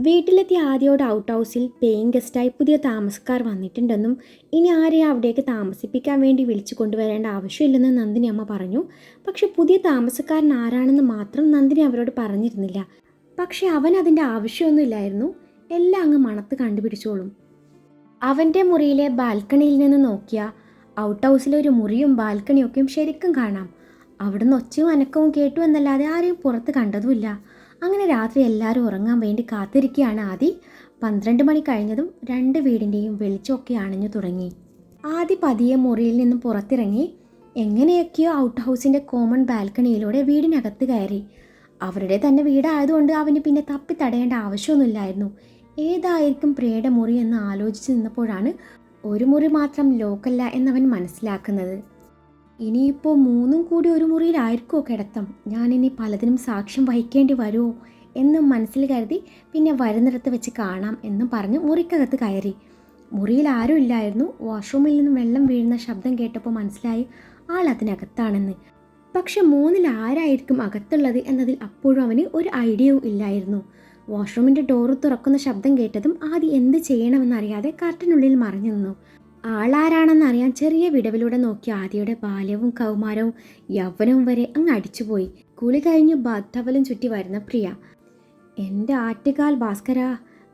വീട്ടിലെത്തിയ ആദ്യയോട് ഔട്ട് ഹൗസിൽ പേയിങ് ഗസ്റ്റായി പുതിയ താമസക്കാർ വന്നിട്ടുണ്ടെന്നും ഇനി ആരെയും അവിടേക്ക് താമസിപ്പിക്കാൻ വേണ്ടി വിളിച്ചു കൊണ്ടുവരേണ്ട ആവശ്യമില്ലെന്ന് നന്ദിനി അമ്മ പറഞ്ഞു. പക്ഷെ പുതിയ താമസക്കാരൻ ആരാണെന്ന് മാത്രം നന്ദിനി അവരോട് പറഞ്ഞിരുന്നില്ല. പക്ഷെ അവൻ അതിൻ്റെ ആവശ്യമൊന്നുമില്ലായിരുന്നു. എല്ലാം അങ്ങ് മണത്ത് കണ്ടുപിടിച്ചോളും. അവൻ്റെ മുറിയിലെ ബാൽക്കണിയിൽ നിന്ന് നോക്കിയാൽ ഔട്ട് ഹൗസിലെ ഒരു മുറിയും ബാൽക്കണിയൊക്കെയും ശരിക്കും കാണാം. അവിടുന്ന് ഒച്ചയും അനക്കവും കേട്ടു എന്നല്ലാതെ ആരെയും പുറത്ത് കണ്ടതുമില്ല. അങ്ങനെ രാത്രി എല്ലാവരും ഉറങ്ങാൻ വേണ്ടി കാത്തിരിക്കുകയാണ് ആദി. 12 മണി കഴിഞ്ഞതും 2 വീടിൻ്റെയും വെളിച്ചമൊക്കെ അണഞ്ഞു തുടങ്ങി. ആദി പതിയെ മുറിയിൽ നിന്നും പുറത്തിറങ്ങി എങ്ങനെയൊക്കെയോ ഔട്ട് ഹൗസിൻ്റെ കോമൺ ബാൽക്കണിയിലൂടെ വീടിനകത്ത് കയറി. അവരുടെ തന്നെ വീടായതുകൊണ്ട് അവന് പിന്നെ തപ്പി തടയേണ്ട ആവശ്യമൊന്നുമില്ലായിരുന്നു. ഏതായിരിക്കും പ്രിയയുടെ മുറി എന്ന് ആലോചിച്ച് നിന്നപ്പോഴാണ് ഒരു മുറി മാത്രം ലോക്കല്ല എന്നവൻ മനസ്സിലാക്കുന്നത്. ഇനിയിപ്പോൾ 3 കൂടി ഒരു മുറിയിലായിരിക്കുമോ കിടത്തം? ഞാനിനി പലതിനും സാക്ഷ്യം വഹിക്കേണ്ടി വരുമോ എന്നും മനസ്സിൽ കരുതി പിന്നെ വരുന്നിടത്ത് വെച്ച് കാണാം എന്നും പറഞ്ഞ് മുറിക്കകത്ത് കയറി. മുറിയിൽ ആരും ഇല്ലായിരുന്നു. വാഷ്റൂമിൽ നിന്നും വെള്ളം വീഴുന്ന ശബ്ദം കേട്ടപ്പോൾ മനസ്സിലായി ആൾ അതിനകത്താണെന്ന്. പക്ഷെ 3-ൽ ആരായിരിക്കും അകത്തുള്ളത് എന്നതിൽ അപ്പോഴും അവന് ഒരു ഐഡിയയും ഇല്ലായിരുന്നു. വാഷ്റൂമിൻ്റെ ഡോറ് തുറക്കുന്ന ശബ്ദം കേട്ടതും ആദ്യം എന്ത് ചെയ്യണമെന്നറിയാതെ കർട്ടനുള്ളിൽ മറിഞ്ഞു നിന്നു. ആളാരാണെന്നറിയാൻ ചെറിയ വിടവിലൂടെ നോക്കിയ ആദിയുടെ ബാല്യവും കൗമാരവും യൗവനവും വരെ അങ്ങ് അടിച്ചുപോയി. കുളി കഴിഞ്ഞ് ബാത്ത് ടവലും ചുറ്റി വരുന്ന പ്രിയ. എൻ്റെ ആറ്റുകാൽ ഭാസ്കര,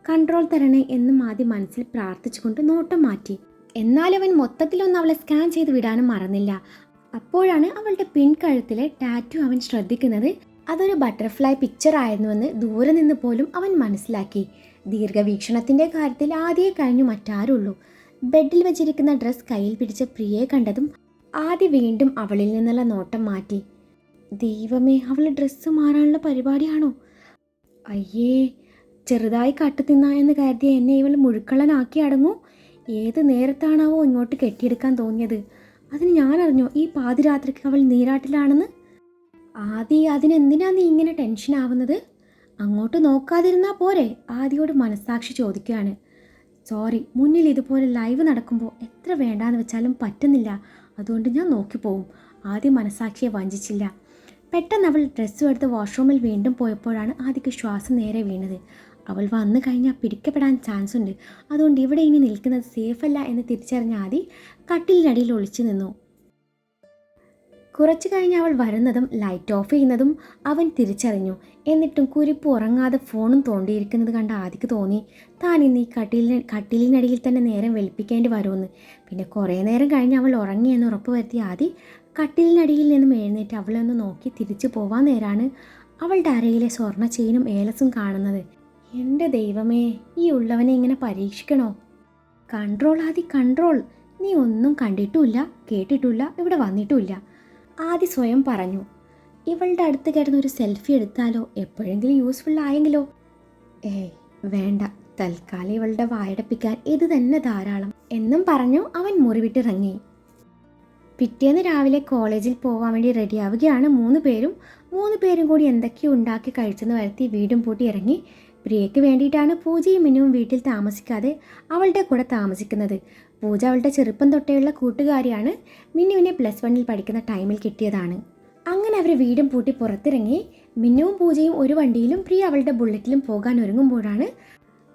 കൺട്രോൾ തരണേ എന്നും ആദ്യം മനസ്സിൽ പ്രാർത്ഥിച്ചുകൊണ്ട് നോട്ടം മാറ്റി. എന്നാലവൻ മൊത്തത്തിലൊന്നും അവളെ സ്കാൻ ചെയ്ത് വിടാനും മറന്നില്ല. അപ്പോഴാണ് അവളുടെ പിൻകഴുത്തിലെ ടാറ്റു അവൻ ശ്രദ്ധിക്കുന്നത്. അതൊരു ബട്ടർഫ്ലൈ പിക്ചർ ആയിരുന്നുവെന്ന് ദൂരെ നിന്ന് പോലും അവൻ മനസ്സിലാക്കി. ദീർഘവീക്ഷണത്തിൻ്റെ കാര്യത്തിൽ ആദ്യേ കഴിഞ്ഞു മറ്റാരുള്ളൂ. ബെഡിൽ വെച്ചിരിക്കുന്ന ഡ്രസ്സ് കയ്യിൽ പിടിച്ച പ്രിയയെ കണ്ടതും ആദ്യ വീണ്ടും അവളിൽ നിന്നുള്ള നോട്ടം മാറ്റി. ദൈവമേ, അവൾ ഡ്രസ്സ് മാറാനുള്ള പരിപാടിയാണോ? അയ്യേ, ചെറുതായി കാട്ടുതിന്ന എന്ന് കരുതിയ എന്നെ ഇവൾ മുഴുക്കള്ളനാക്കി അടങ്ങൂ. ഏത് നേരത്താണാവോ ഇങ്ങോട്ട് കെട്ടിയെടുക്കാൻ തോന്നിയത്? അതിന് ഞാൻ അറിഞ്ഞോ ഈ പാതിരാത്രിക്ക് അവൾ നീരാട്ടിലാണെന്ന്? അതിനെന്തിനാ നീ ഇങ്ങനെ ടെൻഷൻ ആവുന്നത്? അങ്ങോട്ട് നോക്കാതിരുന്നാൽ പോരെ? ആദിയോട് മനസ്സാക്ഷി ചോദിക്കുകയാണ്. സോറി, മുന്നിൽ ഇതുപോലെ ലൈവ് നടക്കുമ്പോൾ എത്ര വേണ്ടാന്ന് വെച്ചാലും പറ്റുന്നില്ല, അതുകൊണ്ട് ഞാൻ നോക്കിപ്പോവും. ആദ്യം മനസ്സാക്ഷിയെ വഞ്ചിച്ചില്ല. പെട്ടെന്ന് അവൾ ഡ്രസ്സും എടുത്ത് വാഷ്റൂമിൽ വീണ്ടും പോയപ്പോഴാണ് ആദിക്ക് ശ്വാസം നേരെ വീണത്. അവൾ വന്നു കഴിഞ്ഞാൽ പിടിക്കപ്പെടാൻ ചാൻസ് ഉണ്ട്, അതുകൊണ്ട് ഇവിടെ ഇനി നിൽക്കുന്നത് സേഫല്ല എന്ന് തിരിച്ചറിഞ്ഞ ആദി കട്ടിലിനടിയിൽ ഒളിച്ചു നിന്നു. കുറച്ചു കഴിഞ്ഞ് അവൾ വരുന്നതും ലൈറ്റ് ഓഫ് ചെയ്യുന്നതും അവൻ തിരിച്ചറിഞ്ഞു. എന്നിട്ടും കുരിപ്പ് ഉറങ്ങാതെ ഫോണും തോണ്ടിയിരിക്കുന്നത് കണ്ട ആദിക്ക് തോന്നി താൻ ഇന്ന് ഈ കട്ടിലിനടിയിൽ തന്നെ നേരം വെളുപ്പിക്കേണ്ടി വരുമെന്ന്. പിന്നെ കുറേ നേരം കഴിഞ്ഞ് അവൾ ഉറങ്ങിയെന്ന് ഉറപ്പ് വരുത്തിയ ആദി കട്ടിലിനടിയിൽ നിന്നും എഴുന്നേറ്റ് അവളെ ഒന്ന് നോക്കി തിരിച്ചു പോവാൻ നേരാണ് അവളുടെ അരയിലെ സ്വർണ്ണ ചെയിനും ഏലസും കാണുന്നത്. എൻ്റെ ദൈവമേ, ഈ ഉള്ളവനെ ഇങ്ങനെ പരീക്ഷിക്കണോ? കൺട്രോൾ ആദി, കൺട്രോൾ. നീ ഒന്നും കണ്ടിട്ടുമില്ല, കേട്ടിട്ടില്ല, ഇവിടെ വന്നിട്ടുമില്ല, ആദി സ്വയം പറഞ്ഞു. ഇവളുടെ അടുത്ത് കിടന്ന് ഒരു സെൽഫി എടുത്താലോ? എപ്പോഴെങ്കിലും യൂസ്ഫുൾ ആയെങ്കിലോ? വേണ്ട, തൽക്കാലം ഇവളുടെ വായടപ്പിക്കാൻ ഇത് തന്നെ ധാരാളം എന്നും പറഞ്ഞു അവൻ മുറി വിട്ടിറങ്ങി. പിറ്റേന്ന് രാവിലെ കോളേജിൽ പോവാൻ വേണ്ടി റെഡിയാവുകയാണ് 3 പേരും കൂടി എന്തൊക്കെയോ ഉണ്ടാക്കി കഴിച്ചെന്ന് വരുത്തി വീടും പൂട്ടി ഇറങ്ങി. പ്രിയയ്ക്ക് വേണ്ടിയിട്ടാണ് പൂജയും മിന്നുവും വീട്ടിൽ താമസിക്കാതെ അവളുടെ കൂടെ താമസിക്കുന്നത്. പൂജ അവളുടെ ചെറുപ്പം തൊട്ടേയുള്ള കൂട്ടുകാരിയാണ്. മിന്നുവിനെ +1 പഠിക്കുന്ന ടൈമിൽ കിട്ടിയതാണ്. അങ്ങനെ അവർ വീടും പൂട്ടി പുറത്തിറങ്ങി. മിന്നുവും പൂജയും ഒരു വണ്ടിയിലും പ്രിയ അവളുടെ ബുള്ളറ്റിലും പോകാൻ ഒരുങ്ങുമ്പോഴാണ്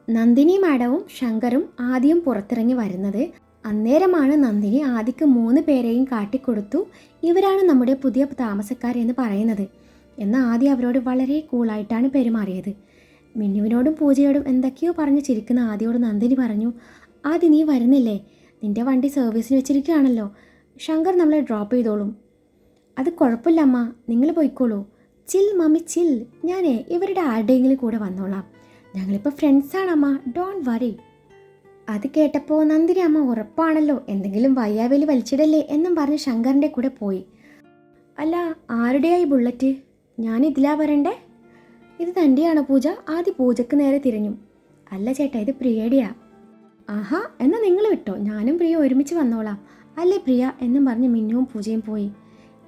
നന്ദിനി മാഡവും ശങ്കറും ആദ്യം പുറത്തിറങ്ങി വരുന്നത്. അന്നേരമാണ് നന്ദിനി ആദിക്ക് 3 പേരെയും കാട്ടിക്കൊടുത്തു ഇവരാണ് നമ്മുടെ പുതിയ താമസക്കാർ എന്ന് പറയുന്നത്. എന്നാൽ ആദ്യം അവരോട് വളരെ കൂളായിട്ടാണ് പെരുമാറിയത്. മിന്നുവിനോടും പൂജയോടും എന്തൊക്കെയോ പറഞ്ഞ് ചിരിക്കുന്ന ആദിയോട് നന്ദിനി പറഞ്ഞു, ആദി നീ വരുന്നില്ലേ? നിൻ്റെ വണ്ടി സർവീസിന് വെച്ചിരിക്കുകയാണല്ലോ, ശങ്കർ നമ്മളെ ഡ്രോപ്പ് ചെയ്തോളും. അത് കുഴപ്പമില്ല അമ്മ, നിങ്ങൾ പോയിക്കോളൂ. ചിൽ മമ്മി ചിൽ, ഞാനേ ഇവരുടെ ആരുടെയെങ്കിലും കൂടെ വന്നോളാം. ഞങ്ങളിപ്പോൾ ഫ്രണ്ട്സാണ് അമ്മ, ഡോണ്ട് വറി. അത് കേട്ടപ്പോൾ നന്ദിനി അമ്മ ഉറപ്പാണല്ലോ എന്തെങ്കിലും വയ്യാവേലി വലിച്ചിടല്ലേ എന്നും പറഞ്ഞ് ശങ്കറിൻ്റെ കൂടെ പോയി. അല്ല, ആരുടെയായി ബുള്ളറ്റ്? ഞാനിതിലാ വരണ്ടേ? ഇത് തൻ്റെയാണോ പൂജ? ആദ്യം പൂജക്ക് നേരെ തിരിഞ്ഞു. അല്ല ചേട്ടാ, ഇത് പ്രിയയുടെയാ. ആഹാ, എന്നാൽ നിങ്ങൾ വിട്ടോ, ഞാനും പ്രിയ ഒരുമിച്ച് വന്നോളാം. അല്ലേ പ്രിയ എന്നും പറഞ്ഞ് മിന്നുവും പൂജയും പോയി.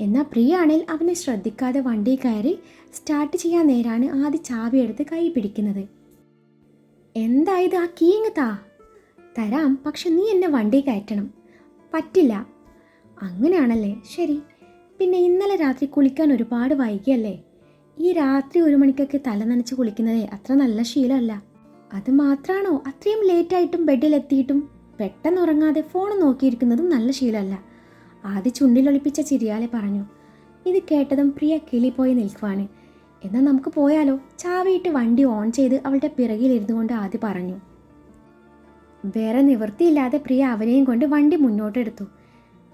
എന്നാൽ പ്രിയ ആണെങ്കിൽ അവനെ ശ്രദ്ധിക്കാതെ വണ്ടി കയറി സ്റ്റാർട്ട് ചെയ്യാൻ നേരാണ് ആദ്യം ചാവി എടുത്ത് കൈ പിടിക്കുന്നത്. എന്തായത്? ആ കീ ഇങ്ങ് താ. തരാം, പക്ഷെ നീ എന്നെ വണ്ടി കയറ്റണം. പറ്റില്ല. അങ്ങനെയാണല്ലേ, ശരി. പിന്നെ ഇന്നലെ രാത്രി കുളിക്കാൻ ഒരുപാട് വൈകിയല്ലേ? ഈ രാത്രി 1 മണിക്കൊക്കെ തല നനച്ച് കുളിക്കുന്നതേ അത്ര നല്ല ശീലമല്ല. അത് മാത്രാണോ അത്രയും ലേറ്റായിട്ടും ബെഡിലെത്തിയിട്ടും പെട്ടെന്ന് ഉറങ്ങാതെ ഫോൺ നോക്കിയിരിക്കുന്നതും നല്ല ശീലമല്ല. ആദ്യ ചുണ്ടിലൊളിപ്പിച്ച ചിരിയാലെ പറഞ്ഞു. ഇത് കേട്ടതും പ്രിയ കിളിപ്പോയി നിൽക്കുവാണ്. എന്നാൽ നമുക്ക് പോയാലോ? ചാവിയിട്ട് വണ്ടി ഓൺ ചെയ്ത് അവളുടെ പിറകിലിരുന്നു കൊണ്ട് ആദ്യ പറഞ്ഞു. വേറെ നിവൃത്തിയില്ലാതെ പ്രിയ അവനെയും കൊണ്ട് വണ്ടി മുന്നോട്ടെടുത്തു.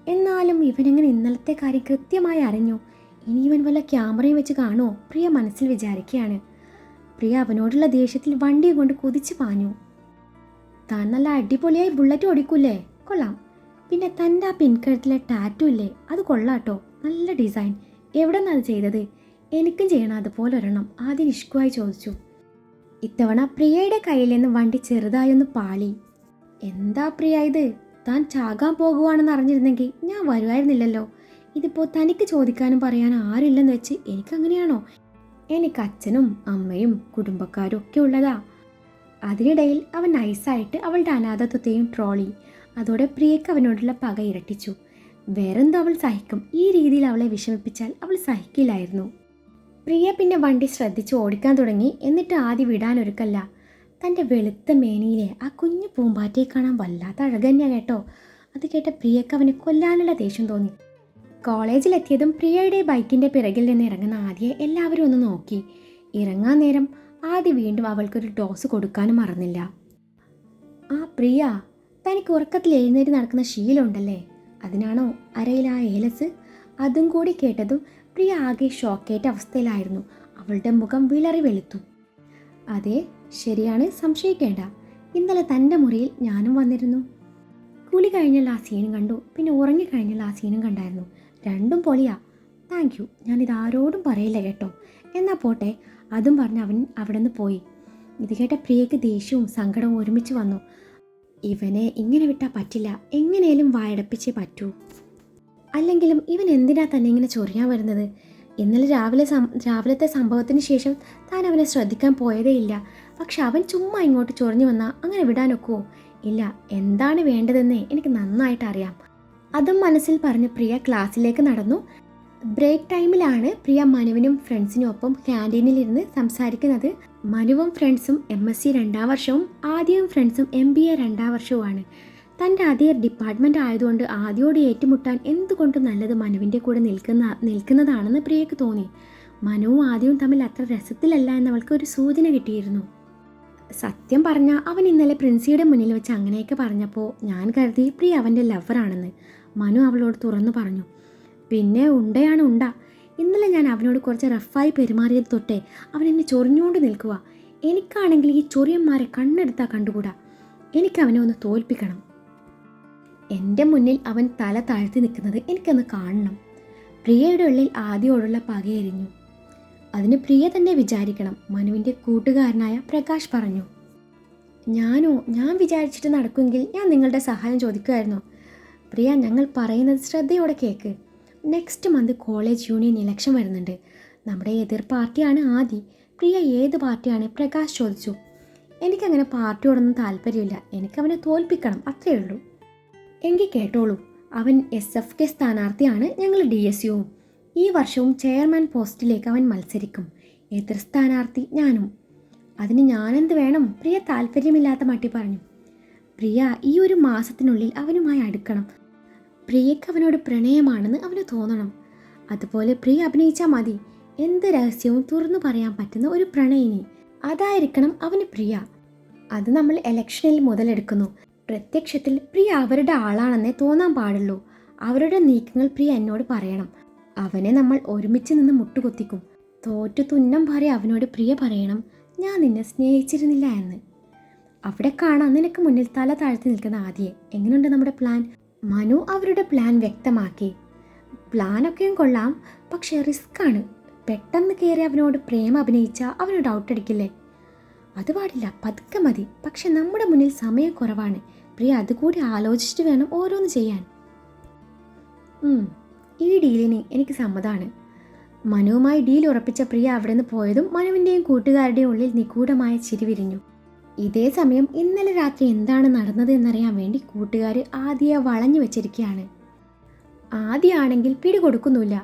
എന്നാലും ഇവനെങ്ങനെ ഇന്നലത്തെ കാര്യം കൃത്യമായി അറിഞ്ഞു? ഇനി ഇവൻ വല്ല ക്യാമറയും വെച്ച് കാണുമോ? പ്രിയ മനസ്സിൽ വിചാരിക്കുകയാണ്. പ്രിയ അവനോടുള്ള ദേഷ്യത്തിൽ വണ്ടിയെ കൊണ്ട് കുതിച്ചു പാഞ്ഞു. താൻ നല്ല അടിപൊളിയായി ബുള്ളറ്റ് ഓടിക്കൂലേ? കൊള്ളാം. പിന്നെ തൻ്റെ ആ പിൻകഴുത്തിലെ ടാറ്റു ഇല്ലേ, അത് കൊള്ളാട്ടോ, നല്ല ഡിസൈൻ. എവിടെ നിന്നത് ചെയ്തത്? എനിക്കും ചെയ്യണം അതുപോലെ ഒരെണ്ണം, ആദ്യം ഇഷ്കുവായി ചോദിച്ചു. ഇത്തവണ പ്രിയയുടെ കയ്യിൽ നിന്ന് വണ്ടി ചെറുതായൊന്ന് പാളി. എന്താ പ്രിയ ഇത്? താൻ ചാകാൻ പോകുവാണെന്ന് അറിഞ്ഞിരുന്നെങ്കിൽ ഞാൻ വരുമായിരുന്നില്ലല്ലോ. ഇതിപ്പോൾ തനിക്ക് ചോദിക്കാനും പറയാനും ആരില്ലെന്ന് വെച്ച് എനിക്കങ്ങനെയാണോ? എനിക്ക് അച്ഛനും അമ്മയും കുടുംബക്കാരും ഒക്കെ ഉള്ളതാ. അതിനിടയിൽ അവൻ നൈസായിട്ട് അവളുടെ അനാഥത്വത്തെയും ട്രോളി. അതോടെ പ്രിയക്ക് അവനോടുള്ള പക ഇരട്ടിച്ചു. വേറെന്തോ അവൾ സഹിക്കും, ഈ രീതിയിൽ അവളെ വിഷമിപ്പിച്ചാൽ അവൾ സഹിക്കില്ലായിരുന്നു. പ്രിയ പിന്നെ വണ്ടി ശ്രദ്ധിച്ച് ഓടിക്കാൻ തുടങ്ങി. എന്നിട്ട് ആദ്യം വിടാനൊരുക്കല്ല. തൻ്റെ വെളുത്ത മേനിയിലെ ആ കുഞ്ഞു പൂമ്പാറ്റയെ കാണാൻ വല്ലാത്ത അഴകന്യ കേട്ടോ. അത് കേട്ട പ്രിയക്ക് അവനെ കൊല്ലാനുള്ള ദേഷ്യം തോന്നി. കോളേജിലെത്തിയതും പ്രിയയുടെ ബൈക്കിൻ്റെ പിറകിൽ നിന്ന് ഇറങ്ങുന്ന ആദ്യയെ എല്ലാവരും ഒന്ന് നോക്കി. ഇറങ്ങാൻ നേരം ആദ്യ വീണ്ടും അവൾക്കൊരു ഡോസ് കൊടുക്കാനും മറന്നില്ല. ആ പ്രിയ, തനിക്ക് ഉറക്കത്തിൽ എഴുന്നേറ്റ് നടക്കുന്ന ശീലമുണ്ടല്ലേ? അതിനാണോ അരയിൽ ആ ഏലസ്? അതും കൂടി കേട്ടതും പ്രിയ ആകെ ഷോക്കേറ്റ അവസ്ഥയിലായിരുന്നു. അവളുടെ മുഖം വിളറി വെളുത്തു. അതെ, ശരിയാണ്, സംശയിക്കേണ്ട. ഇന്നലെ തൻ്റെ മുറിയിൽ ഞാനും വന്നിരുന്നു. കുളി കഴിഞ്ഞുള്ള ആ സീനും കണ്ടു, പിന്നെ ഉറങ്ങിക്കഴിഞ്ഞുള്ള ആ സീനും കണ്ടായിരുന്നു. രണ്ടും പൊളിയാ. താങ്ക് യു, ഞാനിത് ആരോടും പറയില്ല കേട്ടോ. എന്നാൽ പോട്ടെ. അതും പറഞ്ഞ് അവൻ അവിടെ നിന്ന് പോയി. ഇത് കേട്ട പ്രിയക്ക് ദേഷ്യവും സങ്കടവും ഒരുമിച്ച് വന്നു. ഇവനെ ഇങ്ങനെ വിട്ടാൽ പറ്റില്ല, എങ്ങനെയും വായടപ്പിച്ചേ പറ്റൂ. അല്ലെങ്കിലും ഇവൻ എന്തിനാ തന്നെ ഇങ്ങനെ ചൊറിയാൻ വരുന്നത്? ഇന്നലെ രാവിലത്തെ സംഭവത്തിന് ശേഷം താൻ അവനെ ശ്രദ്ധിക്കാൻ പോയതേ ഇല്ല. പക്ഷെ അവൻ ചുമ്മാ ഇങ്ങോട്ട് ചൊറിഞ്ഞു വന്നാൽ അങ്ങനെ വിടാനൊക്കുമോ? ഇല്ല, എന്താണ് വേണ്ടതെന്ന് എനിക്ക് നന്നായിട്ട് അറിയാം. അതും മനസ്സിൽ പറഞ്ഞ് പ്രിയ ക്ലാസ്സിലേക്ക് നടന്നു. ബ്രേക്ക് ടൈമിലാണ് പ്രിയ മനുവിനും ഫ്രണ്ട്സിനും ഒപ്പം ക്യാൻറ്റീനിലിരുന്ന് സംസാരിക്കുന്നത്. മനുവും ഫ്രണ്ട്സും MSc 2ാം വർഷവും ആദ്യവും ഫ്രണ്ട്സും MBA 2ാം വർഷവുമാണ്. തൻ്റെ അതേ ഡിപ്പാർട്ട്മെൻറ്റ് ആയതുകൊണ്ട് ആദ്യയോട് ഏറ്റുമുട്ടാൻ എന്തുകൊണ്ടും നല്ലത് മനുവിൻ്റെ കൂടെ നിൽക്കുന്നതാണെന്ന് പ്രിയക്ക് തോന്നി. മനുവും ആദ്യവും തമ്മിൽ അത്ര രസത്തിലല്ല എന്നവൾക്ക് ഒരു സൂചന കിട്ടിയിരുന്നു. സത്യം പറഞ്ഞാൽ അവൻ ഇന്നലെ പ്രിൻസിയുടെ മുന്നിൽ വെച്ച് അങ്ങനെയൊക്കെ പറഞ്ഞപ്പോൾ ഞാൻ കരുതി പ്രിയ അവൻ്റെ ലവറാണെന്ന്. മനു അവളോട് തുറന്നു പറഞ്ഞു. പിന്നെ ഉണ്ടയാണ് ഉണ്ട. ഇന്നലെ ഞാൻ അവനോട് കുറച്ച് റഫായി പെരുമാറിയത് തൊട്ടേ അവൻ എന്നെ ചൊറിഞ്ഞുകൊണ്ട് നിൽക്കുക. എനിക്കാണെങ്കിൽ ഈ ചൊറിയന്മാരെ കണ്ണെടുത്താൽ കണ്ടുകൂടാ. എനിക്കവനെ ഒന്ന് തോൽപ്പിക്കണം. എൻ്റെ മുന്നിൽ അവൻ തല താഴ്ത്തി നിൽക്കുന്നത് എനിക്കൊന്ന് കാണണം. പ്രിയയുടെ ഉള്ളിൽ ആദ്യയോടുള്ള പകയെരിഞ്ഞു. അതിന് പ്രിയ തന്നെ വിചാരിക്കണം. മനുവിൻ്റെ കൂട്ടുകാരനായ പ്രകാശ് പറഞ്ഞു. ഞാൻ വിചാരിച്ചിട്ട് നടക്കുമെങ്കിൽ ഞാൻ നിങ്ങളുടെ സഹായം ചോദിക്കുമായിരുന്നു. പ്രിയ, ഞങ്ങൾ പറയുന്നത് ശ്രദ്ധയോടെ കേൾക്ക്. Next month college union election വരുന്നുണ്ട്. നമ്മുടെ എതിർ പാർട്ടിയാണ് ആദി. പ്രിയ ഏത് പാർട്ടിയാണ്? പ്രകാശ് ചോദിച്ചു. എനിക്കങ്ങനെ പാർട്ടിയോടൊന്നും താല്പര്യമില്ല. എനിക്കവനെ തോൽപ്പിക്കണം, അത്രയേ ഉള്ളൂ. എങ്കിൽ കേട്ടോളൂ, അവൻ SFK സ്ഥാനാർത്ഥിയാണ്. ഞങ്ങൾ DSUവും. ഈ വർഷവും ചെയർമാൻ പോസ്റ്റിലേക്ക് അവൻ മത്സരിക്കും. എതിർ സ്ഥാനാർത്ഥി ഞാനും. അതിന് ഞാനെന്ത് വേണം? പ്രിയ താല്പര്യമില്ലാത്ത മട്ടി പറഞ്ഞു. പ്രിയ ഈ ഒരു മാസത്തിനുള്ളിൽ അവനുമായി അടുക്കണം. പ്രിയക്ക് അവനോട് പ്രണയമാണെന്ന് അവന് തോന്നണം. അതുപോലെ പ്രിയ അഭിനയിച്ചാൽ മതി. എന്ത് രഹസ്യവും തുറന്നു പറയാൻ പറ്റുന്ന ഒരു പ്രണയിനി, അതായിരിക്കണം അവന് പ്രിയ. അത് നമ്മൾ ഇലക്ഷനിൽ മുതലെടുക്കുന്നു. പ്രത്യക്ഷത്തിൽ പ്രിയ അവരുടെ ആളാണെന്നേ തോന്നാൻ പാടുള്ളൂ. അവരുടെ നീക്കങ്ങൾ പ്രിയ എന്നോട് പറയണം. അവനെ നമ്മൾ ഒരുമിച്ച് നിന്ന് മുട്ടുകൊത്തിക്കും. തോറ്റു തുന്നം ഭാര്യ അവനോട് പ്രിയ പറയണം, ഞാൻ നിന്നെ സ്നേഹിച്ചിരുന്നില്ല എന്ന്. അവിടെ കാണാൻ നിനക്ക് മുന്നിൽ തല താഴ്ത്തി നിൽക്കുന്ന ആദ്യയെ. എങ്ങനെയുണ്ട് നമ്മുടെ പ്ലാൻ? മനു അവരുടെ പ്ലാൻ വ്യക്തമാക്കി. പ്ലാനൊക്കെയും കൊള്ളാം, പക്ഷേ റിസ്ക്കാണ്. പെട്ടെന്ന് കയറി അവനോട് പ്രേമം അഭിനയിച്ചാൽ അവന് ഡൗട്ട് അടിക്കില്ലേ? അത് പാടില്ല, പതുക്കെ മതി. പക്ഷെ നമ്മുടെ മുന്നിൽ സമയം കുറവാണ്. പ്രിയ അതുകൂടി ആലോചിച്ചിട്ട് വേണം ഓരോന്ന് ചെയ്യാൻ. ഈ ഡീലിന് എനിക്ക് സമ്മതമാണ്. മനുവുമായി ഡീൽ ഉറപ്പിച്ച പ്രിയ അവിടെ നിന്ന് പോയതും മനുവിൻ്റെയും കൂട്ടുകാരുടെയും ഉള്ളിൽ നിഗൂഢമായ ചിരി വിരിഞ്ഞു. ഇതേ സമയം ഇന്നലെ രാത്രി എന്താണ് നടന്നത് എന്നറിയാൻ വേണ്ടി കൂട്ടുകാർ ആദ്യയെ വളഞ്ഞു വെച്ചിരിക്കുകയാണ്. ആദ്യയാണെങ്കിൽ പിടികൊടുക്കുന്നില്ല.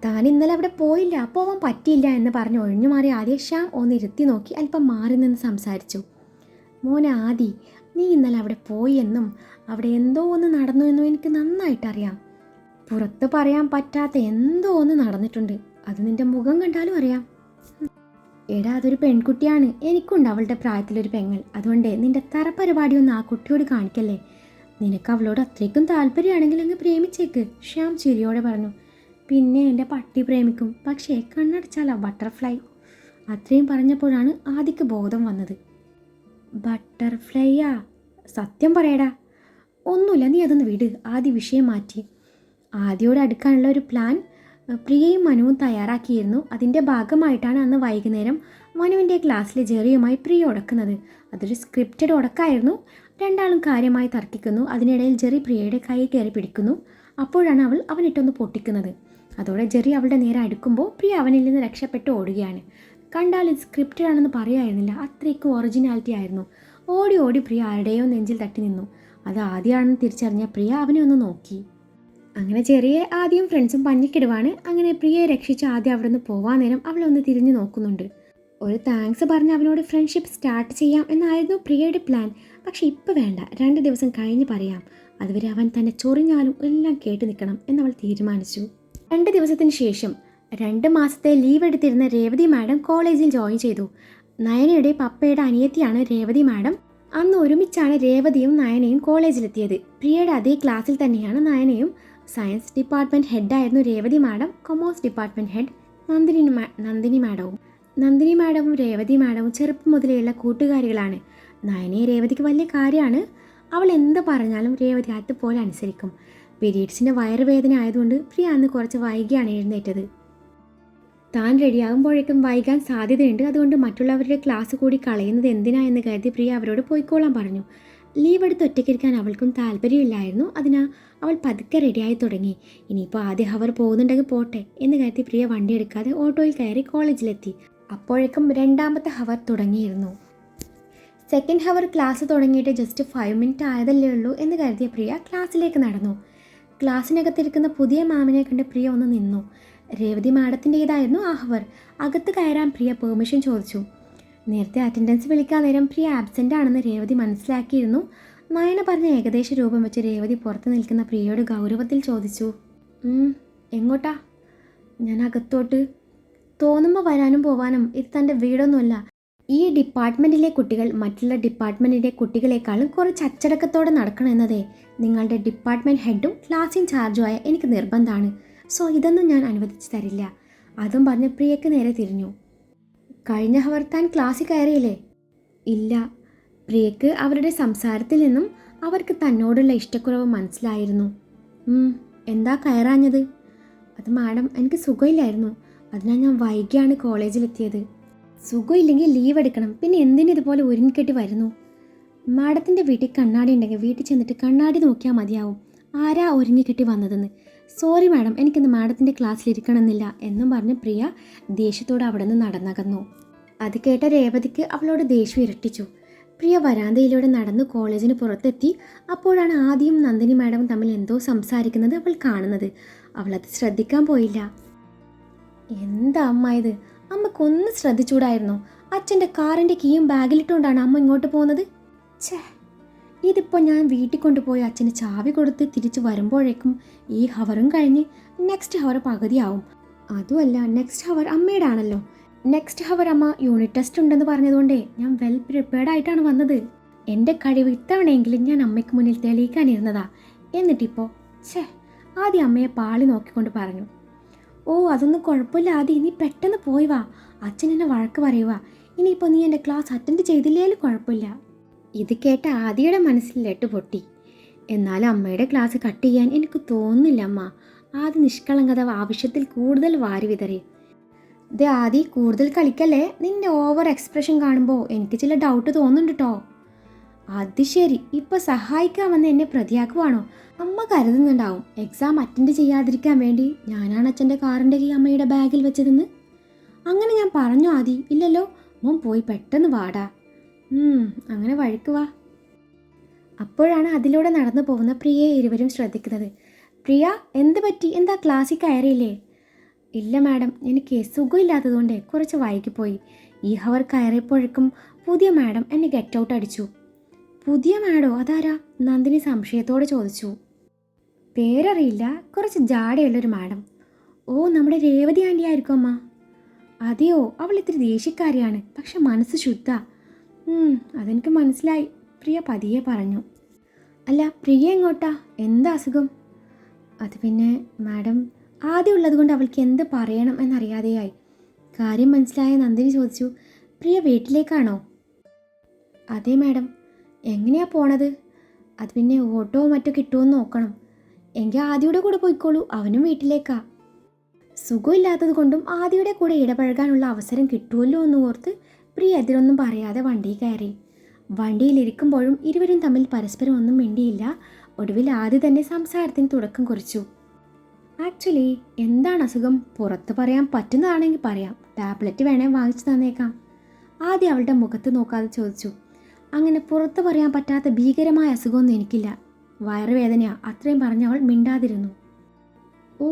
താൻ ഇന്നലെ അവിടെ പോയില്ല, പോവാൻ പറ്റിയില്ല എന്ന് പറഞ്ഞ് ഒഴിഞ്ഞു മാറി ആദ്യ ശ്യാം ഒന്ന് ഇരുത്തി നോക്കി അല്പം മാറി നിന്ന് സംസാരിച്ചു. മോനെ ആദി, നീ ഇന്നലെ അവിടെ പോയി എന്നും അവിടെ എന്തോ ഒന്ന് നടന്നു എന്നും എനിക്ക് നന്നായിട്ടറിയാം. പുറത്ത് പറയാൻ പറ്റാത്ത എന്തോ ഒന്ന് നടന്നിട്ടുണ്ട്. അത് നിന്റെ മുഖം കണ്ടാലും അറിയാം. എടാ, അതൊരു പെൺകുട്ടിയാണ്. എനിക്കുണ്ട് അവളുടെ പ്രായത്തിലൊരു പെങ്ങൾ. അതുകൊണ്ട് നിന്റെ തറപരിപാടിയൊന്നും ആ കുട്ടിയോട് കാണിക്കല്ലേ. നിനക്ക് അവളോട് അത്രയ്ക്കും താല്പര്യമാണെങ്കിൽ അങ്ങ് പ്രേമിച്ചേക്ക്, ശ്യാം ചിരിയോടെ പറഞ്ഞു. പിന്നെ എൻ്റെ പട്ടി പ്രേമിക്കും, പക്ഷേ കണ്ണടച്ചാലോ ബട്ടർഫ്ലൈ. അത്രയും പറഞ്ഞപ്പോഴാണ് ആദിക്ക് ബോധം വന്നത്. ബട്ടർഫ്ലൈയാ? സത്യം പറയടാ. ഒന്നുമില്ല, നീ അതൊന്ന് വിട്. ആദ്യ വിഷയം മാറ്റി. ആദ്യയോട് അടുക്കാനുള്ള ഒരു പ്ലാൻ പ്രിയയും മനുവും തയ്യാറാക്കിയിരുന്നു. അതിൻ്റെ ഭാഗമായിട്ടാണ് അന്ന് വൈകുന്നേരം മനുവിൻ്റെ ക്ലാസ്സിലെ ജെറിയുമായി പ്രിയ ഉടക്കുന്നത്. അതൊരു സ്ക്രിപ്റ്റഡ് ഉടക്കായിരുന്നു. രണ്ടാളും കാര്യമായി തർക്കിക്കുന്നു. അതിനിടയിൽ ജെറി പ്രിയയുടെ കൈ കയറി പിടിക്കുന്നു. അപ്പോഴാണ് അവൾ അവനിട്ടൊന്ന് പൊട്ടിക്കുന്നത്. അതോടെ ജെറി അവളുടെ നേരെ അടുക്കുമ്പോൾ പ്രിയ അവനിൽ നിന്ന് രക്ഷപ്പെട്ട് ഓടുകയാണ്. കണ്ടാൽ ഇത് സ്ക്രിപ്റ്റഡ് ആണെന്ന് പറയായിരുന്നില്ല, അത്രയ്ക്കും ഒറിജിനാലിറ്റി ആയിരുന്നു. ഓടി ഓടി പ്രിയ ആരുടെയോ നെഞ്ചിൽ തട്ടി നിന്നു. അത് ആദ്യമാണെന്ന് തിരിച്ചറിഞ്ഞ പ്രിയ അവനെ ഒന്ന് നോക്കി. അങ്ങനെ ചെറിയ ആദ്യം ഫ്രണ്ട്സും പഞ്ഞിക്കിടുവാണ്. അങ്ങനെ പ്രിയയെ രക്ഷിച്ച് ആദ്യം അവിടെ നിന്ന് പോവാൻ നേരം അവളൊന്ന് തിരിഞ്ഞു നോക്കുന്നുണ്ട്. ഒരു താങ്ക്സ് പറഞ്ഞ് അവനോട് ഫ്രണ്ട്ഷിപ്പ് സ്റ്റാർട്ട് ചെയ്യാം എന്നായിരുന്നു പ്രിയയുടെ പ്ലാൻ. പക്ഷെ ഇപ്പം വേണ്ട, 2 ദിവസം കഴിഞ്ഞ് പറയാം. അതുവരെ അവൻ തന്നെ ചൊറിഞ്ഞാലും എല്ലാം കേട്ട് നിൽക്കണം എന്നവൾ തീരുമാനിച്ചു. 2 ദിവസത്തിന് ശേഷം 2 മാസത്തെ ലീവ് എടുത്തിരുന്ന രേവതി മാഡം കോളേജിൽ ജോയിൻ ചെയ്തു. നയനയുടെ പപ്പയുടെ അനിയത്തിയാണ് രേവതി മാഡം. അന്ന് ഒരുമിച്ചാണ് രേവതിയും നയനയും കോളേജിലെത്തിയത്. പ്രിയയുടെ അതേ ക്ലാസ്സിൽ തന്നെയാണ് നയനയും. സയൻസ് ഡിപ്പാർട്ട്മെൻറ്റ് ഹെഡായിരുന്നു Revathi madam. Commerce department head Nandini മാഡവും. നന്ദിനി മാഡവും രേവതി മാഡവും ചെറുപ്പം മുതലെയുള്ള കൂട്ടുകാരികളാണ്. നയനയെ രേവതിക്ക് വലിയ കാര്യമാണ്. അവൾ എന്ത് പറഞ്ഞാലും രേവതി അതുപോലെ അനുസരിക്കും. പീരീഡ്സിൻ്റെ വയറുവേദന ആയതുകൊണ്ട് പ്രിയ അന്ന് കുറച്ച് വൈകിയാണ് എഴുന്നേറ്റത്. താൻ റെഡിയാകുമ്പോഴേക്കും വൈകാൻ സാധ്യതയുണ്ട്. അതുകൊണ്ട് മറ്റുള്ളവരുടെ ക്ലാസ് കൂടി കളയുന്നത് എന്തിനാ എന്ന് കരുതി പ്രിയ അവരോട് പോയിക്കോളാൻ പറഞ്ഞു. ലീവ് എടുത്ത് ഒറ്റയ്ക്കിരിക്കാൻ അവൾക്കും താല്പര്യമില്ലായിരുന്നു. അതിനാൽ അവൾ പതുക്കെ റെഡിയായി തുടങ്ങി. ഇനിയിപ്പോൾ ആദ്യ ഹവർ പോകുന്നുണ്ടെങ്കിൽ പോട്ടെ എന്ന് കരുതി പ്രിയ വണ്ടി എടുക്കാതെ ഓട്ടോയിൽ കയറി കോളേജിലെത്തി. അപ്പോഴേക്കും 2ാമത്തെ ഹവർ തുടങ്ങിയിരുന്നു. 2nd ഹവർ ക്ലാസ് തുടങ്ങിയിട്ട് ജസ്റ്റ് 5 മിനിറ്റ് ആയതല്ലേ ഉള്ളൂ എന്ന് കരുതിയ പ്രിയ ക്ലാസ്സിലേക്ക് നടന്നു. ക്ലാസ്സിനകത്തിരിക്കുന്ന പുതിയ മാമിനെ കണ്ട് പ്രിയ ഒന്ന് നിന്നു. രേവതി മാഡത്തിൻ്റേതായിരുന്നു ആ ഹവർ. അകത്ത് കയറാൻ പ്രിയ പെർമിഷൻ ചോദിച്ചു. നേരത്തെ അറ്റൻഡൻസ് വിളിക്കാൻ നേരം പ്രിയ ആബ്സെൻ്റ് ആണെന്ന് രേവതി മനസ്സിലാക്കിയിരുന്നു. നയന പറഞ്ഞ ഏകദേശ രൂപം വെച്ച് രേവതി പുറത്ത് നിൽക്കുന്ന പ്രിയയോട് ഗൗരവത്തിൽ ചോദിച്ചു. എങ്ങോട്ടാ? ഞാൻ അകത്തോട്ട്. തോന്നുമ്പോൾ വരാനും പോവാനും ഇത് തൻ്റെ വീടൊന്നുമല്ല. ഈ ഡിപ്പാർട്ട്മെൻറ്റിലെ കുട്ടികൾ മറ്റുള്ള ഡിപ്പാർട്ട്മെൻറ്റിലെ കുട്ടികളെക്കാളും കുറച്ച് അച്ചടക്കത്തോടെ നടക്കണമെന്നതേ നിങ്ങളുടെ ഡിപ്പാർട്ട്മെൻറ്റ് ഹെഡും ക്ലാസ് ഇൻചാർജുമായ എനിക്ക് നിർബന്ധമാണ്. സോ ഇതൊന്നും ഞാൻ അനുവദിച്ചു തരില്ല. അതും പറഞ്ഞ് പ്രിയയ്ക്ക് നേരെ തിരിഞ്ഞു. കഴിഞ്ഞ ഹവർ താൻ ക്ലാസ്സിൽ കയറിയില്ലേ? ഇല്ല. പ്രിയയ്ക്ക് അവരുടെ സംസാരത്തിൽ നിന്നും അവർക്ക് തന്നോടുള്ള ഇഷ്ടക്കുറവ് മനസ്സിലായിരുന്നു. എന്താ കയറാഞ്ഞത്? അത് മാഡം, എനിക്ക് സുഖമില്ലായിരുന്നു. അതിനാൽ ഞാൻ വൈകിയാണ് കോളേജിലെത്തിയത്. സുഖമില്ലെങ്കിൽ ലീവ് എടുക്കണം. പിന്നെ എന്തിന് ഇതുപോലെ ഒരുങ്ങിക്കെട്ടി വരുന്നു? മാഡത്തിൻ്റെ വീട്ടിൽ കണ്ണാടി ഉണ്ടെങ്കിൽ വീട്ടിൽ ചെന്നിട്ട് കണ്ണാടി നോക്കിയാൽ മതിയാവും. ആരാ ഒരുങ്ങിക്കെട്ടി വന്നതെന്ന്. സോറി മാഡം, എനിക്കിന്ന് മാഡത്തിൻ്റെ ക്ലാസ്സിലിരിക്കണമെന്നില്ല എന്നും പറഞ്ഞ് പ്രിയ ദേഷ്യത്തോടെ അവിടെ നിന്ന് നടന്നകന്നു. അത് കേട്ട രേവതിക്ക് അവളോട് ദേഷ്യം ഇരട്ടിച്ചു. പ്രിയ വരാന്തയിലൂടെ നടന്ന് കോളേജിന് പുറത്തെത്തി. അപ്പോഴാണ് ആദ്യം നന്ദിനി മാഡവും തമ്മിൽ എന്തോ സംസാരിക്കുന്നത് അവൾ കാണുന്നത്. അവളത് ശ്രദ്ധിക്കാൻ പോയില്ല. എന്താ അമ്മ ഇത്? അമ്മക്കൊന്ന് ശ്രദ്ധിച്ചൂടായിരുന്നോ? അച്ഛൻ്റെ കാറിൻ്റെ കീയും ബാഗിലിട്ടുകൊണ്ടാണ് അമ്മ ഇങ്ങോട്ട് പോകുന്നത്. ഛേ, ഇതിപ്പോൾ ഞാൻ വീട്ടിൽ കൊണ്ടുപോയി അച്ഛന് ചാവി കൊടുത്ത് തിരിച്ച് വരുമ്പോഴേക്കും ഈ ഹവറും കഴിഞ്ഞ് നെക്സ്റ്റ് ഹവർ പകുതിയാവും. അതുമല്ല, നെക്സ്റ്റ് ഹവർ അമ്മയുടെ ആണല്ലോ. നെക്സ്റ്റ് ഹവർ അമ്മ യൂണിറ്റ് ടെസ്റ്റ് ഉണ്ടെന്ന് പറഞ്ഞതുകൊണ്ടേ ഞാൻ വെൽ പ്രിപ്പയർഡ് ആയിട്ടാണ് വന്നത്. എൻ്റെ കഴിവ് ഇത്തവണയെങ്കിലും ഞാൻ അമ്മയ്ക്ക് മുന്നിൽ തെളിയിക്കാനിരുന്നതാ. എന്നിട്ടിപ്പോൾ ആദ്യം അമ്മയെ പാളി നോക്കിക്കൊണ്ട് പറഞ്ഞു. ഓ, അതൊന്നും കുഴപ്പമില്ല ആദി, നീ പെട്ടെന്ന് പോയി വാ. അച്ഛൻ എന്നെ വഴക്ക് പറയുക. ഇനിയിപ്പോൾ നീ എൻ്റെ ക്ലാസ് അറ്റൻഡ് ചെയ്തില്ലേലും കുഴപ്പമില്ല. ഇത് കേട്ട ആദിയുടെ മനസ്സിൽ ലെട്ട് പൊട്ടി. എന്നാലും അമ്മയുടെ ക്ലാസ് കട്ട് ചെയ്യാൻ എനിക്ക് തോന്നുന്നില്ല അമ്മ. ആദ്യ നിഷ്കളങ്കത ആവശ്യത്തിൽ കൂടുതൽ വാരി വിതറി. ഇത് ആദി, കൂടുതൽ കളിക്കല്ലേ. നിന്റെ ഓവർ എക്സ്പ്രഷൻ കാണുമ്പോൾ എനിക്ക് ചില ഡൗട്ട് തോന്നുന്നുണ്ട് കേട്ടോ. അത് ശരി, ഇപ്പോൾ സഹായിക്കാൻ വന്ന് എന്നെ പ്രതിയാക്കുവാണോ? അമ്മ കരുതുന്നുണ്ടാവും എക്സാം അറ്റൻഡ് ചെയ്യാതിരിക്കാൻ വേണ്ടി ഞാനാണ് അച്ഛൻ്റെ കാറിൻ്റെ കീ അമ്മയുടെ ബാഗിൽ വെച്ചതെന്ന്. അങ്ങനെ ഞാൻ പറഞ്ഞു ആദി? ഇല്ലല്ലോ. മോൻ പോയി പെട്ടെന്ന് വാടാ. അങ്ങനെ വഴിക്ക് വാ. അപ്പോഴാണ് അതിലൂടെ നടന്നു പോകുന്ന പ്രിയയെ ഇരുവരും ശ്രദ്ധിക്കുന്നത്. പ്രിയ, എന്ത് പറ്റി? എന്താ ക്ലാസ്സിൽ കയറിയില്ലേ? ഇല്ല മാഡം, എനിക്ക് സുഖമില്ലാത്തതുകൊണ്ട് കുറച്ച് വൈകിപ്പോയി. ഈ ഹവർ കയറിയപ്പോഴേക്കും പുതിയ മാഡം എന്നെ ഗെറ്റ് ഔട്ട് അടിച്ചു. പുതിയ മാഡോ? അതാരാ? നന്ദിനി സംശയത്തോടെ ചോദിച്ചു. പേരറിയില്ല, കുറച്ച് ജാടയുള്ളൊരു മാഡം. ഓ, നമ്മുടെ രേവതി ആൻറ്റി ആയിരിക്കും അമ്മ. അതെയോ? അവൾ ഇത്തിരി ദേഷ്യക്കാരിയാണ്, പക്ഷെ മനസ്സ് ശുദ്ധ. അതെനിക്ക് മനസ്സിലായി, പ്രിയ പതിയെ പറഞ്ഞു. അല്ല, പ്രിയ എങ്ങോട്ടാ? എന്താ അസുഖം? അത് പിന്നെ മാഡം, ആദ്യം ഉള്ളത് കൊണ്ട് അവൾക്ക് എന്ത് പറയണം എന്നറിയാതെയായി. കാര്യം മനസ്സിലായ നന്ദിനി ചോദിച്ചു, പ്രിയ വീട്ടിലേക്കാണോ? അതെ മാഡം. എങ്ങനെയാ പോണത്? അത് പിന്നെ ഓട്ടോ മറ്റോ കിട്ടുമോയെന്ന് നോക്കണം. എങ്കിൽ ആദിയുടെ കൂടെ പോയിക്കോളൂ, അവനും വീട്ടിലേക്കാ. സുഖമില്ലാത്തത് കൊണ്ടും ആദിയുടെ കൂടെ ഇടപഴകാനുള്ള അവസരം കിട്ടുമല്ലോ എന്ന് ഓർത്ത് പ്രിയ എതിരൊന്നും പറയാതെ വണ്ടിയിൽ കയറി. വണ്ടിയിലിരിക്കുമ്പോഴും ഇരുവരും തമ്മിൽ പരസ്പരം ഒന്നും മിണ്ടിയില്ല. ഒടുവിൽ ആദ്യ തന്നെ സംസാരത്തിന് തുടക്കം കുറിച്ചു. ആക്ച്വലി എന്താണ് അസുഖം? പുറത്ത് പറയാൻ പറ്റുന്നതാണെങ്കിൽ പറയാം, ടാബ്ലറ്റ് വേണേ വാങ്ങിച്ചു തന്നേക്കാം. ആദ്യം അവളുടെ മുഖത്ത് നോക്കാതെ ചോദിച്ചു. അങ്ങനെ പുറത്ത് പറയാൻ പറ്റാത്ത ഭീകരമായ അസുഖമൊന്നും എനിക്കില്ല, വയറുവേദനയാ, അത്രയും പറഞ്ഞവൾ മിണ്ടാതിരുന്നു. ഓ,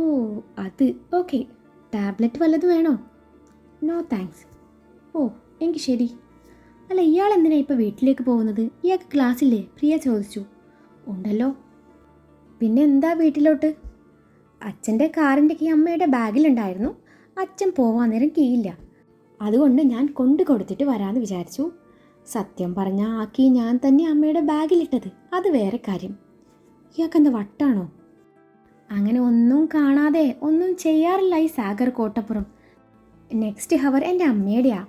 അത് ഓക്കെ. ടാബ്ലറ്റ് വല്ലതും വേണോ? No thanks. ഓ, എങ്കിൽ ശരി. അല്ല, ഇയാൾ എന്തിനാ ഇപ്പോൾ വീട്ടിലേക്ക് പോകുന്നത്? ഇയാൾക്ക് ക്ലാസ്സില്ലേ? പ്രിയ ചോദിച്ചു. ഉണ്ടല്ലോ. പിന്നെ എന്താ വീട്ടിലോട്ട്? അച്ഛൻ്റെ കാറിൻ്റെ കീ അമ്മയുടെ ബാഗിലുണ്ടായിരുന്നു. അച്ഛൻ പോവാൻ നേരം കീയില്ല, അതുകൊണ്ട് ഞാൻ കൊണ്ടു കൊടുത്തിട്ട് വരാമെന്ന് വിചാരിച്ചു. സത്യം പറഞ്ഞാൽ ആ കീ ഞാൻ തന്നെ അമ്മയുടെ ബാഗിലിട്ടത്, അത് വേറെ കാര്യം. ഇയാൾക്കെന്താ വട്ടാണോ? അങ്ങനെ ഒന്നും കാണാതെ ഒന്നും ചെയ്യാറില്ല ഈ സാഗർ കോട്ടപ്പുറം. നെക്സ്റ്റ് ഹവർ എൻ്റെ അമ്മയുടെയാ.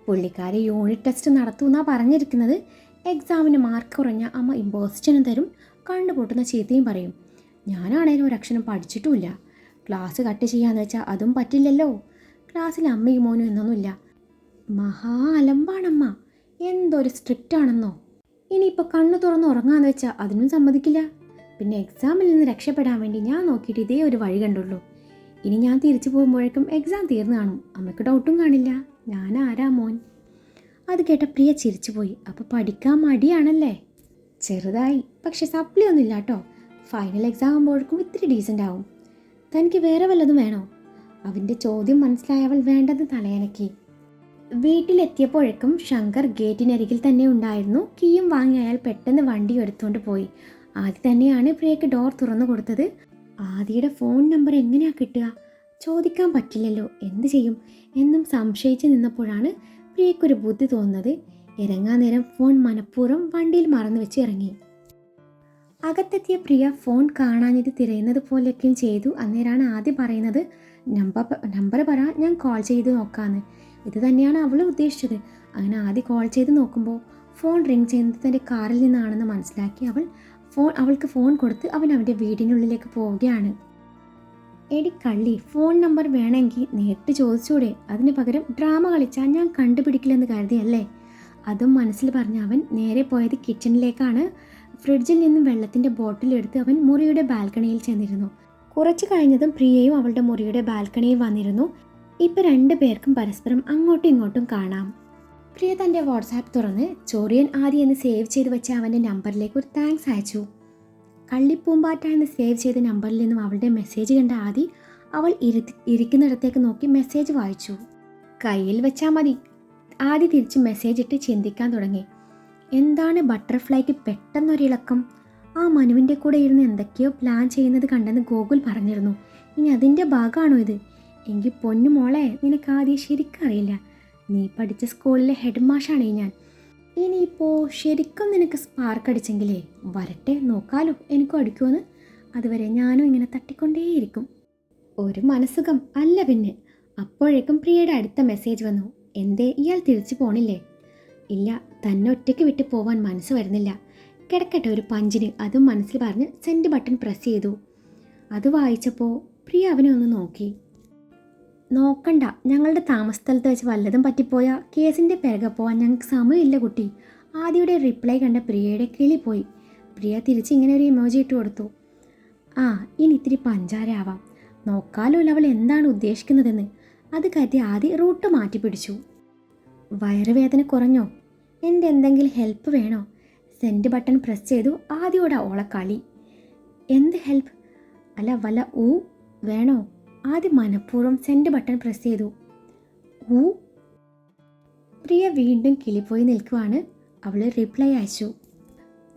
പുള്ളിക്കാരി യൂണിറ്റ് ടെസ്റ്റ് നടത്തുമെന്നാണ് പറഞ്ഞിരിക്കുന്നത്. എക്സാമിന് മാർക്ക് കുറഞ്ഞ അമ്മ ഇമ്പോസിഷനും തരും, കണ്ടുപൊട്ടുന്ന ചീത്തയും പറയും. ഞാനാണേലും ഒരക്ഷരം പഠിച്ചിട്ടുമില്ല. ക്ലാസ് കട്ട് ചെയ്യാന്ന് വെച്ചാൽ അതും പറ്റില്ലല്ലോ. ക്ലാസ്സിൽ അമ്മയും മോനും എന്നൊന്നുമില്ല. മഹാ അലമ്പാണമ്മ. എന്തൊരു സ്ട്രിക്റ്റ് ആണെന്നോ. ഇനിയിപ്പോൾ കണ്ണു തുറന്ന് ഉറങ്ങാന്ന് വെച്ചാൽ അതിനും സമ്മതിക്കില്ല. പിന്നെ എക്സാമിൽ നിന്ന് രക്ഷപ്പെടാൻ വേണ്ടി ഞാൻ നോക്കിയിട്ട് ഇതേ ഒരു വഴി കണ്ടുള്ളൂ. ഇനി ഞാൻ തിരിച്ചു പോകുമ്പോഴേക്കും എക്സാം തീർന്നു കാണും. അമ്മയ്ക്ക് ഡൗട്ടും കാണില്ല, ഞാൻ ആരാ മോൻ. അത് കേട്ട പ്രിയ ചിരിച്ചുപോയി. അപ്പോൾ പഠിക്കാൻ മടിയാണല്ലേ? ചെറുതായി, പക്ഷെ സപ്ലി ഒന്നും ഇല്ല കേട്ടോ. ഫൈനൽ എക്സാം ആകുമ്പോഴേക്കും ഇത്തിരി ഡീസൻ്റ് ആവും. തനിക്ക് വേറെ വല്ലതും വേണോ? അവൻ്റെ ചോദ്യം മനസ്സിലായ അവൾ വേണ്ടത് തലയനക്കി. വീട്ടിലെത്തിയപ്പോഴേക്കും ശങ്കർ ഗേറ്റിനരികിൽ തന്നെ ഉണ്ടായിരുന്നു. കീയും വാങ്ങി അയാൾ പെട്ടെന്ന് വണ്ടി എടുത്തുകൊണ്ട് പോയി. ആദ്യം തന്നെയാണ് പ്രിയക്ക് ഡോർ തുറന്നു കൊടുത്തത്. ആദിയുടെ ഫോൺ നമ്പർ എങ്ങനെയാ കിട്ടുക? ചോദിക്കാൻ പറ്റില്ലല്ലോ, എന്ത് ചെയ്യും എന്നും സംശയിച്ച് നിന്നപ്പോഴാണ് പ്രിയക്കൊരു ബുദ്ധി തോന്നുന്നത്. ഇറങ്ങാൻ നേരം ഫോൺ മനഃപൂർവ്വം വണ്ടിയിൽ മറന്നു വെച്ച് ഇറങ്ങി. അകത്തെത്തിയ പ്രിയ ഫോൺ കാണാഞ്ഞത് തിരയുന്നത് പോലെയൊക്കെയും ചെയ്തു. അന്നേരമാണ് ആദ്യം പറയുന്നത്, നമ്പർ പറ, ഞാൻ കോൾ ചെയ്ത് നോക്കാമെന്ന്. ഇത് തന്നെയാണ് അവൾ ഉദ്ദേശിച്ചത്. അങ്ങനെ ആദ്യം കോൾ ചെയ്ത് നോക്കുമ്പോൾ ഫോൺ റിങ് ചെയ്യുന്നത് തൻ്റെ കാറിൽ നിന്നാണെന്ന് മനസ്സിലാക്കി അവൾക്ക് ഫോൺ കൊടുത്ത് അവൻ്റെ വീടിനുള്ളിലേക്ക് പോവുകയാണ്. എടി കള്ളി, ഫോൺ നമ്പർ വേണമെങ്കിൽ നേരിട്ട് ചോദിച്ചൂടെ? അതിന് പകരം ഡ്രാമ കളിച്ചാൽ ഞാൻ കണ്ടുപിടിക്കില്ലെന്ന് കരുതിയല്ലേ? അതും മനസ്സിൽ പറഞ്ഞ അവൻ നേരെ പോയത് കിച്ചണിലേക്കാണ്. ഫ്രിഡ്ജിൽ നിന്നും വെള്ളത്തിൻ്റെ ബോട്ടിലെടുത്ത് അവൻ മുറിയുടെ ബാൽക്കണിയിൽ ചെന്നിരുന്നു. കുറച്ച് കഴിഞ്ഞതും പ്രിയയും അവളുടെ മുറിയുടെ ബാൽക്കണിയിൽ വന്നിരുന്നു. ഇപ്പം 2 പേർക്കും പരസ്പരം അങ്ങോട്ടും ഇങ്ങോട്ടും കാണാം. പ്രിയ തൻ്റെ വാട്സാപ്പ് തുറന്ന് ചൊറിയൻ ആദി എന്ന് സേവ് ചെയ്ത് വെച്ച അവൻ്റെ നമ്പറിലേക്ക് ഒരു താങ്ക്സ് അയച്ചു. കള്ളിപ്പൂമ്പാറ്റ എന്ന് സേവ് ചെയ്ത നമ്പറിൽ നിന്നും അവളുടെ മെസ്സേജ് കണ്ട ആദി അവൾ ഇരിക്കുന്നിടത്തേക്ക് നോക്കി മെസ്സേജ് വായിച്ചു. കയ്യിൽ വെച്ചാൽ മതി. ആദി തിരിച്ച് മെസ്സേജ് ഇട്ട് ചിന്തിക്കാൻ തുടങ്ങി. എന്താണ് ബട്ടർഫ്ലൈക്ക് പെട്ടെന്നൊരിളക്കം? ആ മനുവിൻ്റെ കൂടെ ഇരുന്ന് എന്തൊക്കെയോ പ്ലാൻ ചെയ്യുന്നത് കണ്ടെന്ന് ഗോകുൽ പറഞ്ഞിരുന്നു. ഇനി അതിൻ്റെ ഭാഗമാണോ ഇത്? എങ്കിൽ പൊന്നു മോളെ, നിനക്ക് ആദ്യം ശരിക്കറിയില്ല. നീ പഠിച്ച സ്കൂളിലെ ഹെഡ് മാഷാണ് ഞാൻ. ഇനിയിപ്പോൾ ശരിക്കും നിനക്ക് സ്പാർക്ക് അടിച്ചെങ്കിലേ വരട്ടെ, നോക്കാലോ എനിക്കും അടിക്കുമെന്ന്. അതുവരെ ഞാനും ഇങ്ങനെ തട്ടിക്കൊണ്ടേയിരിക്കും. ഒരു മനസ്സുഖം അല്ല പിന്നെ. അപ്പോഴേക്കും പ്രിയയുടെ അടുത്ത മെസ്സേജ് വന്നു. എന്തേ ഇയാൾ തിരിച്ചു പോണില്ലേ? ഇല്ല, തന്നെ ഒറ്റയ്ക്ക് വിട്ട് പോവാൻ മനസ്സ് വരുന്നില്ല. കിടക്കട്ടെ ഒരു പഞ്ചിന്, അതും മനസ്സിൽ പറഞ്ഞ് സെൻഡ് ബട്ടൺ പ്രസ് ചെയ്തു. അത് വായിച്ചപ്പോൾ പ്രിയ അവനെ ഒന്ന് നോക്കി. നോക്കണ്ട, ഞങ്ങളുടെ താമസസ്ഥലത്ത് വെച്ച് വല്ലതും പറ്റിപ്പോയാൽ കേസിൻ്റെ പിറകെ പോകാൻ ഞങ്ങൾക്ക് സമയമില്ല കുട്ടി. ആദിയുടെ റിപ്ലൈ കണ്ട പ്രിയയുടെ കിളി പോയി. പ്രിയ തിരിച്ച് ഇങ്ങനെ ഒരു ഇമോജി ഇട്ട് കൊടുത്തു. ആ, ഇനി ഇത്തിരി പഞ്ചാരയാവാം, നോക്കാലോ അവൾ എന്താണ് ഉദ്ദേശിക്കുന്നതെന്ന്. അത് കരുതി ആദി റൂട്ട് മാറ്റി പിടിച്ചു. വയറുവേദന കുറഞ്ഞോ? എൻ്റെ എന്തെങ്കിലും ഹെൽപ്പ് വേണോ? സെൻഡ് ബട്ടൺ പ്രസ് ചെയ്തു. ആദിയോടെ ഓളെ കളി. എന്ത് ഹെൽപ്പ്? അല്ല വല്ല വേണോ? ആദ്യം മനഃപൂർവ്വം സെൻഡ് ബട്ടൺ പ്രസ് ചെയ്തു. പ്രിയ വീണ്ടും കിളിപ്പോയി നിൽക്കുവാണ്. അവൾ റിപ്ലൈ അയച്ചു,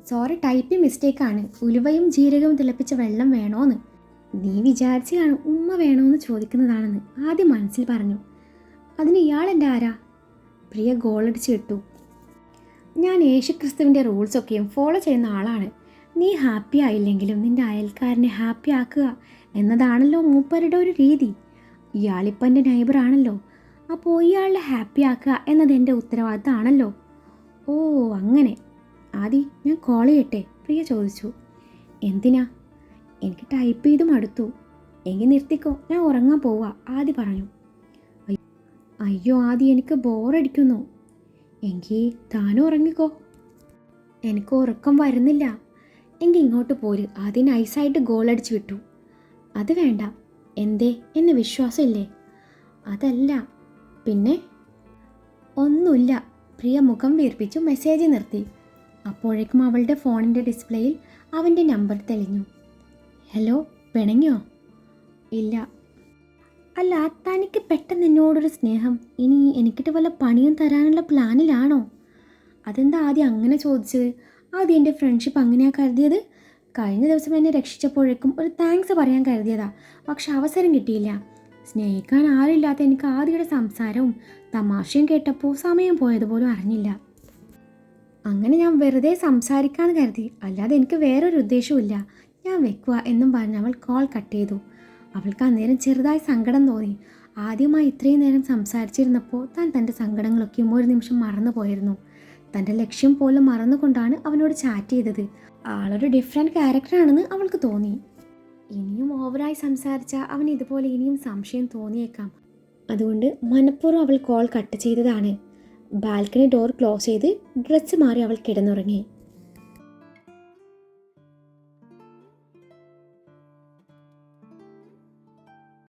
സോറി ടൈപ്പിംഗ് മിസ്റ്റേക്കാണ്. ഉലുവയും ജീരകവും തിളപ്പിച്ച വെള്ളം വേണോന്ന്. നീ വിചാരിച്ച് കാണും ഉമ്മ വേണോന്ന് ചോദിക്കുന്നതാണെന്ന് ആദ്യം മനസ്സിൽ പറഞ്ഞു. അതിന് ഇയാൾ എൻ്റെ ആരാ? പ്രിയ ഗോളടിച്ച് ഇട്ടു. ഞാൻ യേശുക്രിസ്തുവിൻ്റെ റൂൾസൊക്കെയും ഫോളോ ചെയ്യുന്ന ആളാണ്. നീ ഹാപ്പി ആയില്ലെങ്കിലും നിൻ്റെ അയൽക്കാരനെ ഹാപ്പി ആക്കുക എന്നതാണല്ലോ മൂപ്പരുടെ ഒരു രീതി. ഇയാളിപ്പം എൻ്റെ നൈബറാണല്ലോ, അപ്പോൾ ഇയാളെ ഹാപ്പി ആക്കുക എന്നത് എൻ്റെ ഉത്തരവാദിത്തമാണല്ലോ. ഓ അങ്ങനെ. ആദി ഞാൻ കോൾ ചെയ്യട്ടെ? പ്രിയ ചോദിച്ചു. എന്തിനാ? എനിക്ക് ടൈപ്പ് ചെയ്ത് മടുത്തു. എങ്കിൽ നിർത്തിക്കോ, ഞാൻ ഉറങ്ങാൻ പോവാ, ആദി പറഞ്ഞു. അയ്യോ ആദി, എനിക്ക് ബോറടിക്കുന്നു. എങ്കിൽ താനും ഉറങ്ങിക്കോ. എനിക്ക് ഉറക്കം വരുന്നില്ല. എങ്കിൽ ഇങ്ങോട്ട് പോര്. ആദ്യം നൈസായിട്ട് ഗോളടിച്ച് വിട്ടു. അത് വേണ്ട. എന്തേ, എന്നെ വിശ്വാസമില്ലേ? അതല്ല. പിന്നെ? ഒന്നുമില്ല. പ്രിയ മുഖം വീർപ്പിച്ചു മെസ്സേജ് നിർത്തി. അപ്പോഴേക്കും അവളുടെ ഫോണിൻ്റെ ഡിസ്പ്ലേയിൽ അവൻ്റെ നമ്പർ തെളിഞ്ഞു. ഹലോ, പിണങ്ങിയോ? ഇല്ല. അല്ല, തനിക്ക് പെട്ടെന്ന് എന്നോടൊരു സ്നേഹം. ഇനി എനിക്കിട്ട് വല്ല പണിയും തരാനുള്ള പ്ലാനിലാണോ? അതെന്താ ആദ്യം അങ്ങനെ ചോദിച്ചത്? ആദ്യം എൻ്റെ ഫ്രണ്ട്ഷിപ്പ് അങ്ങനെയാണ് കരുതിയത്. കഴിഞ്ഞ ദിവസം എന്നെ രക്ഷിച്ചപ്പോഴേക്കും ഒരു താങ്ക്സ് പറയാൻ കരുതിയതാ, പക്ഷെ അവസരം കിട്ടിയില്ല. സ്നേഹിക്കാൻ ആരില്ലാത്ത എനിക്ക് ആദ്യയുടെ സംസാരവും തമാശയും കേട്ടപ്പോൾ സമയം പോയതുപോലും അറിഞ്ഞില്ല. അങ്ങനെ ഞാൻ വെറുതെ സംസാരിക്കാമെന്ന് കരുതി, അല്ലാതെ എനിക്ക് വേറൊരു ഉദ്ദേശവും. ഞാൻ വെക്കുക എന്നും പറഞ്ഞ് അവൾ കോൾ കട്ട് ചെയ്തു. അവൾക്ക് അന്നേരം ചെറുതായി സങ്കടം തോന്നി. ആദ്യമായി ഇത്രയും നേരം സംസാരിച്ചിരുന്നപ്പോൾ താൻ തൻ്റെ സങ്കടങ്ങളൊക്കെയും ഒരു നിമിഷം മറന്നു പോയിരുന്നു. തൻ്റെ ലക്ഷ്യം പോലും മറന്നുകൊണ്ടാണ് അവനോട് ചാറ്റ് ചെയ്തത്. ആളൊരു ഡിഫറെൻറ്റ് ക്യാരക്ടറാണെന്ന് അവൾക്ക് തോന്നി. ഇനിയും ഓവറായി സംസാരിച്ചാൽ അവൻ ഇതുപോലെ ഇനിയും സംശയം തോന്നിയേക്കാം. അതുകൊണ്ട് മനഃപൂർവ്വം അവൾ കോൾ കട്ട് ചെയ്തതാണ്. ബാൽക്കണി ഡോർ ക്ലോസ് ചെയ്ത് ഡ്രസ്സ് മാറി അവൾ കിടന്നുറങ്ങി.